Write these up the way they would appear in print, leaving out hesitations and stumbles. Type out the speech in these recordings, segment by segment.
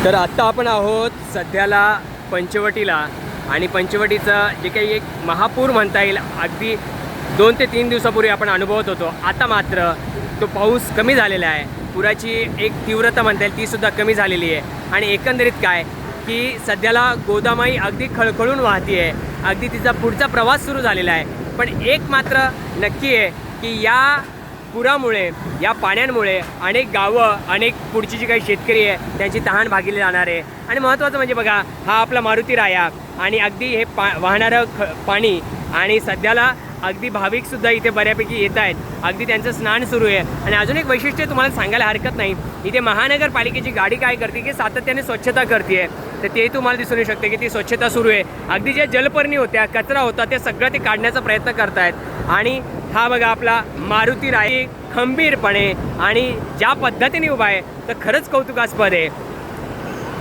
तर आत्ता आपण आहोत सध्याला पंचवटीला आणि पंचवटीचं जे काही एक महापूर म्हणता येईल अगदी 2 ते 3 दिवसापूर्वी आपण अनुभवत होतो. आता मात्र तो पाऊस कमी झालेला आहे. पुराची एक तीव्रता म्हणता येईल तीसुद्धा कमी झालेली आहे आणि एकंदरीत काय की सध्याला गोदामाई अगदी खळखळून वाहती आहे. अगदी तिचा पुढचा प्रवास सुरू झालेला आहे. पण एक मात्र नक्की आहे की या पुरामुळे या पाण्यामुळे अनेक गावं अनेक पुढची जी काही शेतकरी आहे त्यांची तहान भागली जाणार आहे. आणि महत्त्वाचं म्हणजे बघा हा आपला मारुती राया आणि अगदी हे वाहणारं पाणी आणि सध्याला अगदी भाविकसुद्धा इथे बऱ्यापैकी येत आहेत. अगदी त्यांचं स्नान सुरू आहे. आणि अजून एक वैशिष्ट्य तुम्हाला सांगायला हरकत नाही, इथे महानगरपालिकेची गाडी काय करते की सातत्याने स्वच्छता करते. तर ते तुम्हाला दिसून येऊ शकते की ती स्वच्छता सुरू आहे. अगदी ज्या जलपर्णी होत्या कचरा होता ते सगळं ते काढण्याचा प्रयत्न करतायत. आणि हा बघा आपला मारुती राय खंबीरपणे आणि ज्या पद्धतीने उभा आहे तर खरंच कौतुकास्पद आहे.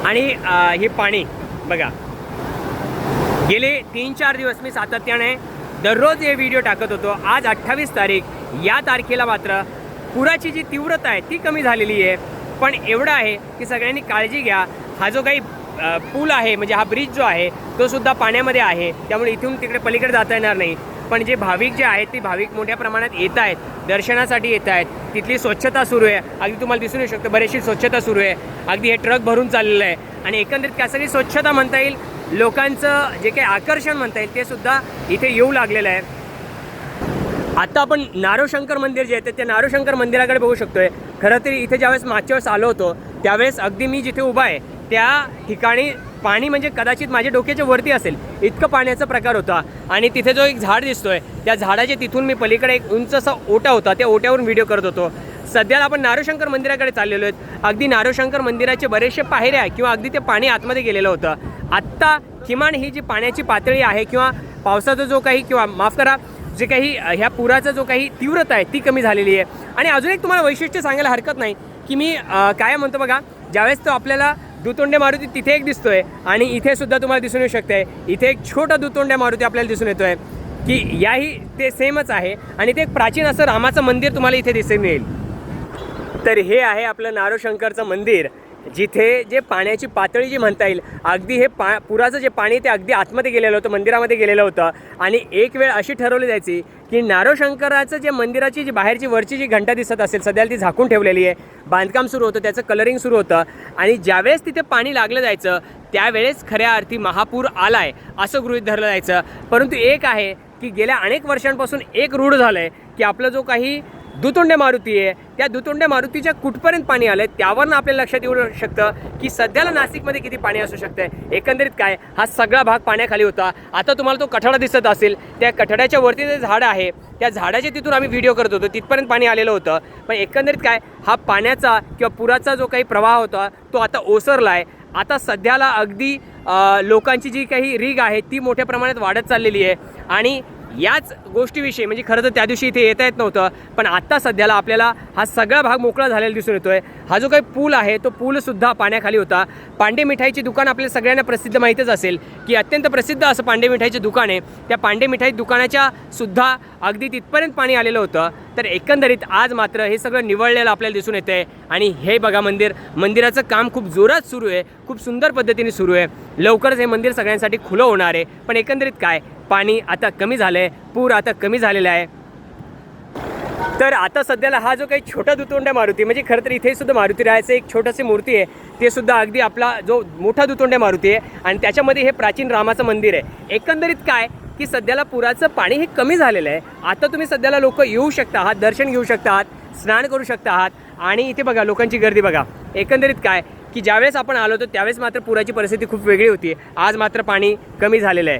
आणि हे पाणी बघा गेले 3-4 दिवस मी सातत्याने दररोज हे व्हिडिओ टाकत होतो. आज 28 तारीख या तारखेला मात्र पुराची जी तीव्रता आहे ती कमी झालेली आहे. पण एवढं आहे की सगळ्यांनी काळजी घ्या. हा जो काही पूल आहे म्हणजे हा ब्रिज जो आहे तो सुद्धा पाण्यामध्ये आहे. त्यामुळे इथून तिकडे पलीकडे जाता येणार नाही. पण जे भाविक जे आहेत ते भाविक मोठ्या प्रमाणात येत आहेत, दर्शनासाठी येत आहेत. तिथली स्वच्छता सुरू आहे. अगदी तुम्हाला दिसून येऊ शकतं बरीचशी स्वच्छता सुरू आहे. अगदी हे ट्रक भरून चाललेलं आहे. आणि एकंदरीत काय सगळी स्वच्छता म्हणता येईल, लोकांचं जे काही आकर्षण म्हणता येईल ते सुद्धा इथे येऊ लागलेलं आहे. आता आपण नारोशंकर मंदिर जे आहे त्या नारोशंकर मंदिराकडे बघू शकतोय. खरं तरी इथे ज्यावेळेस मागच्या वेळेस आलो होतो त्यावेळेस अगदी मी जिथे उभा आहे त्या ठिकाणी पाणी म्हणजे कदाचित माझ्या डोक्याच्या वरती असेल इतकं पाण्याचा प्रकार होता. आणि तिथे जो एक झाड दिसतोय त्या झाडाच्या तिथून मी पलीकडे एक उंच असा ओटा होता त्या ओट्यावरून व्हिडिओ करत होतो. सध्याला आपण नारोशंकर मंदिराकडे चाललेलो आहेत. अगदी नारोशंकर मंदिराचे बरेचसे पायऱ्या किंवा अगदी ते पाणी आतमध्ये गेलेलं होतं. आत्ता किमान ही जी पाण्याची पातळी आहे किंवा पावसाचा जो काही किंवा माफ करा जे काही ह्या पुराचा जो काही तीव्रता आहे ती कमी झालेली आहे. आणि अजून एक तुम्हाला वैशिष्ट्य सांगायला हरकत नाही की मी काय म्हणतो बघा ज्यावेळेस तो आपल्याला दुतोंडे मारुती तिथे एक दिसतोय आणि इथे सुद्धा तुम्हाला दिसून येऊ शकते इथे एक छोटा दुतोंडे मारुती आपल्याला दिसून येतोय की याही ते सेमच आहे. आणि ते एक प्राचीन असं रामाचं मंदिर तुम्हाला इथे दिसून येईल. तर हे आहे आपलं नारोशंकरचं मंदिर जिथे जे पाण्याची पातळी जी म्हणता येईल अगदी हे पुराचं जे पाणी ते अगदी आतमध्ये गेलेलं होतं, मंदिरामध्ये गेलेलं होतं. आणि एक वेळ अशी ठरवली जायची की नारोशंकराचं जे मंदिराची जी बाहेरची वरची जी घंटा दिसत असेल सध्याला ती झाकून ठेवलेली आहे. बांधकाम सुरू होतं, त्याचं कलरिंग सुरू होतं. आणि ज्यावेळेस तिथे पाणी लागलं जायचं त्यावेळेस खऱ्या अर्थी महापूर आलाय असं गृहीत धरलं जायचं. परंतु एक आहे की गेल्या अनेक वर्षांपासून एक रूढ झालं आहे की आपलं जो काही दुतोंडे मारुती आहे त्या दुतोंडे मारुतीच्या कुठपर्यंत पाणी आलं आहे त्यावरनं आपल्या लक्षात येऊ शकतं की सध्याला नाशिकमध्ये किती पाणी असू शकतं. एकंदरीत काय हा सगळा भाग पाण्याखाली होता. आता तुम्हाला तो कठडा दिसत असेल त्या कठड्याच्या वरती जे झाड आहे त्या झाडाच्या तिथून आम्ही व्हिडिओ करत होतो तिथपर्यंत पाणी आलेलं होतं. पण एकंदरीत काय हा पाण्याचा किंवा पुराचा जो काही प्रवाह होता तो आता ओसरला आहे. आता सध्याला अगदी लोकांची जी काही रीग आहे ती मोठ्या प्रमाणात वाढत चाललेली आहे. आणि याच गोष्टीविषयी म्हणजे खरं तर त्या दिवशी इथे येता येत नव्हतं पण आत्ता सध्याला आपल्याला हा सगळा भाग मोकळा झालेला दिसून येतोय. हा जो काही पूल आहे तो पूलसुद्धा पाण्याखाली होता. पांडे मिठाईची दुकान आपल्याला सगळ्यांना प्रसिद्ध माहीतच असेल की अत्यंत प्रसिद्ध असं पांडे मिठाईचे दुकान आहे. त्या पांडे मिठाई दुकानाच्या सुद्धा अगदी तिथपर्यंत पाणी आलेलं होतं. तर एकंदरीत आज मात्र हे सगळं निवळलेलं आपल्याला दिसून येतं आहे. आणि हे बघा मंदिराचं काम खूप जोरात सुरू आहे, खूप सुंदर पद्धतीने सुरू आहे. लवकरच हे मंदिर सगळ्यांसाठी खुलं होणार आहे. पण एकंदरीत काय पाणी आता कमी झालं आहे, पूर आता कमी झालेला आहे. तर आता सध्याला हा जो काही छोटा दुतोंड्या मारुती म्हणजे खरं तर इथे सुद्धा मारुती रायाचं एक छोटंशी मूर्ती आहे ते सुद्धा अगदी आपला जो मोठा दुतोंड्या मारुती आहे आणि त्याच्यामध्ये हे प्राचीन रामाचं मंदिर आहे. एकंदरीत काय की सध्याला पुराचं पाणी हे कमी झालेलं आहे. आता तुम्ही सध्याला लोक येऊ शकता आहात, दर्शन घेऊ शकता आहात, स्नान करू शकता आहात. आणि इथे बघा लोकांची गर्दी बघा. एकंदरीत काय की ज्यावेळेस आपण आलो होतो त्यावेळेस मात्र पुराची परिस्थिती खूप वेगळी होती. आज मात्र पाणी कमी झालेलं आहे.